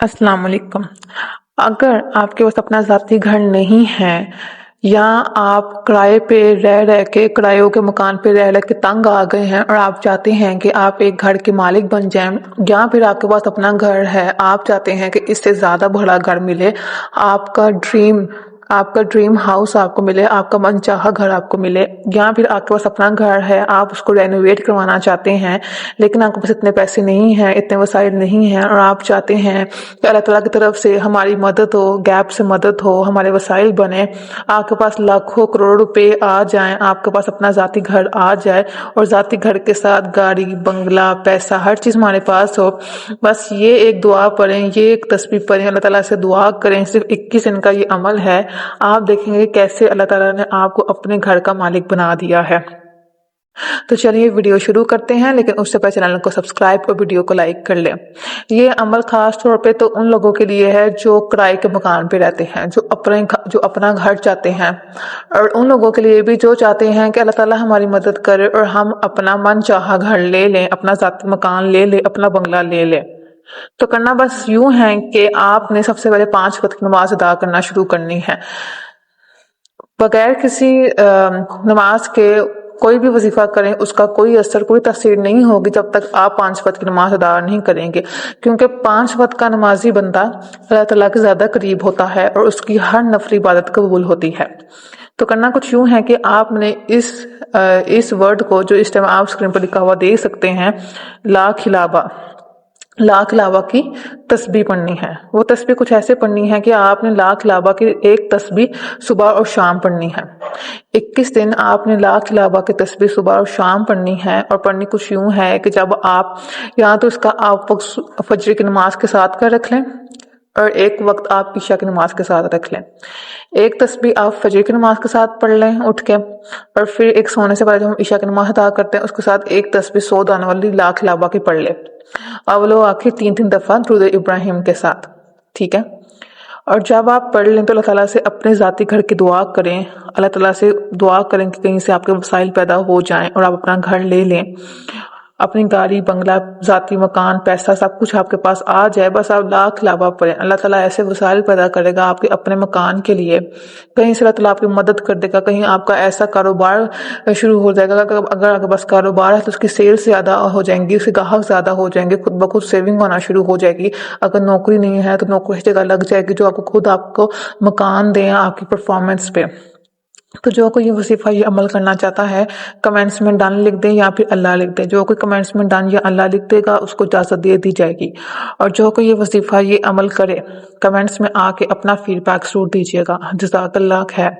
السلام علیکم۔ اگر آپ کے پاس اپنا ذاتی گھر نہیں ہے یا آپ کرائے پہ رہ کے کرایوں کے مکان پہ رہ کے تنگ آ گئے ہیں اور آپ چاہتے ہیں کہ آپ ایک گھر کے مالک بن جائیں، یا پھر آپ کے پاس اپنا گھر ہے، آپ چاہتے ہیں کہ اس سے زیادہ بڑا گھر ملے، آپ کا ڈریم ہاؤس آپ کو ملے، آپ کا من چاہا گھر آپ کو ملے، یا پھر آپ کے پاس اپنا گھر ہے، آپ اس کو رینوویٹ کروانا چاہتے ہیں لیکن آپ کے پاس اتنے پیسے نہیں ہیں، اتنے وسائل نہیں ہیں، اور آپ چاہتے ہیں کہ اللہ تعالیٰ کی طرف سے ہماری مدد ہو، گیپ سے مدد ہو، ہمارے وسائل بنے، آپ کے پاس لاکھوں کروڑ روپے آ جائیں، آپ کے پاس اپنا ذاتی گھر آ جائے اور ذاتی گھر کے ساتھ گاڑی، بنگلہ، پیسہ، ہر چیز ہمارے پاس ہو، بس یہ ایک دعا پڑھیں، یہ ایک تسبیح پڑھیں، اللہ تعالیٰ سے دعا کریں، صرف 21 دن کا یہ عمل ہے، آپ دیکھیں گے کیسے اللہ تعالیٰ نے آپ کو اپنے گھر کا مالک بنا دیا ہے۔ تو چلیے ویڈیو شروع کرتے ہیں، لیکن اس سے پہلے چینل کو سبسکرائب اور ویڈیو کو لائک کر لیں۔ یہ عمل خاص طور پہ تو ان لوگوں کے لیے ہے جو کرائے کے مکان پہ رہتے ہیں، جو اپنا گھر چاہتے ہیں، اور ان لوگوں کے لیے بھی جو چاہتے ہیں کہ اللہ تعالیٰ ہماری مدد کرے اور ہم اپنا من چاہا گھر لے لیں، اپنا ذاتی مکان لے لیں، اپنا بنگلہ لے لیں۔ تو کرنا بس یوں ہے کہ آپ نے سب سے پہلے 5 وقت کی نماز ادا کرنا شروع کرنی ہے۔ بغیر کسی نماز کے کوئی بھی وظیفہ کریں، اس کا کوئی اثر، کوئی تاثیر نہیں ہوگی جب تک آپ 5 وقت کی نماز ادا نہیں کریں گے، کیونکہ 5 وقت کا نمازی بندہ اللہ تعالیٰ کے زیادہ قریب ہوتا ہے اور اس کی ہر نفلی عبادت قبول ہوتی ہے۔ تو کرنا کچھ یوں ہے کہ آپ نے اس ورڈ کو، جو اس ٹائم آپ اسکرین پر لکھا ہوا دیکھ سکتے ہیں، لاکھ علاوہ کی تسبیح پڑھنی ہے۔ وہ تسبیح کچھ ایسے پڑھنی ہے کہ آپ نے لاکھ علاوہ کی ایک تسبیح صبح اور شام پڑھنی ہے۔ 21 دن آپ نے لاکھ علاوہ کی تسبیح صبح اور شام پڑھنی ہے، اور پڑھنی کچھ یوں ہے کہ جب آپ یا تو اس کا آپ فجر کی نماز کے ساتھ کا رکھ لیں، اور ایک وقت آپ عشاء کی نماز کے ساتھ رکھ لیں۔ ایک تسبیح آپ فجر کی نماز کے ساتھ پڑھ لیں اٹھ کے، اور پھر ایک سونے سے پہلے جب ہم عشاء کی نماز ادا کرتے ہیں اس کے ساتھ ایک تسبیح 100 دانوں والی لاکھ علاوہ کی پڑھ لیں، اول و آخر 3 دفعہ درود ابراہیم کے ساتھ، ٹھیک ہے؟ اور جب آپ پڑھ لیں تو اللہ تعالیٰ سے اپنے ذاتی گھر کی دعا کریں، اللہ تعالیٰ سے دعا کریں کہ کہیں سے آپ کے وسائل پیدا ہو جائیں اور آپ اپنا گھر لے لیں، اپنی گاڑی، بنگلہ، ذاتی مکان، پیسہ، سب کچھ آپ کے پاس آ جائے، بس آپ لاکھ علاوہ پڑھیں، اللہ تعالیٰ ایسے وسائل پیدا کرے گا آپ کے اپنے مکان کے لیے، کہیں سے اللہ تعالیٰ آپ کی مدد کر دے گا، کہیں آپ کا ایسا کاروبار شروع ہو جائے گا، اگر آپ کے پاس کاروبار ہے تو اس کی سیلز زیادہ ہو جائیں گی، اس کے گاہک زیادہ ہو جائیں گے، خود بخود سیونگ ہونا شروع ہو جائے گی، اگر نوکری نہیں ہے تو نوکری کی جگہ لگ جائے گی جو آپ کو مکان دیں آپ کی پرفارمنس پہ۔ تو جو کوئی یہ وظیفہ یہ عمل کرنا چاہتا ہے کمنٹس میں ڈن لکھ دیں یا پھر اللہ لکھ دیں، جو کوئی کمنٹس میں ڈن یا اللہ لکھ دے گا اس کو اجازت دے دی جائے گی، اور جو کوئی یہ وظیفہ یہ عمل کرے کمنٹس میں آ کے اپنا فیڈ بیک ضرور دیجیے گا۔ جزاک اللہ خیر۔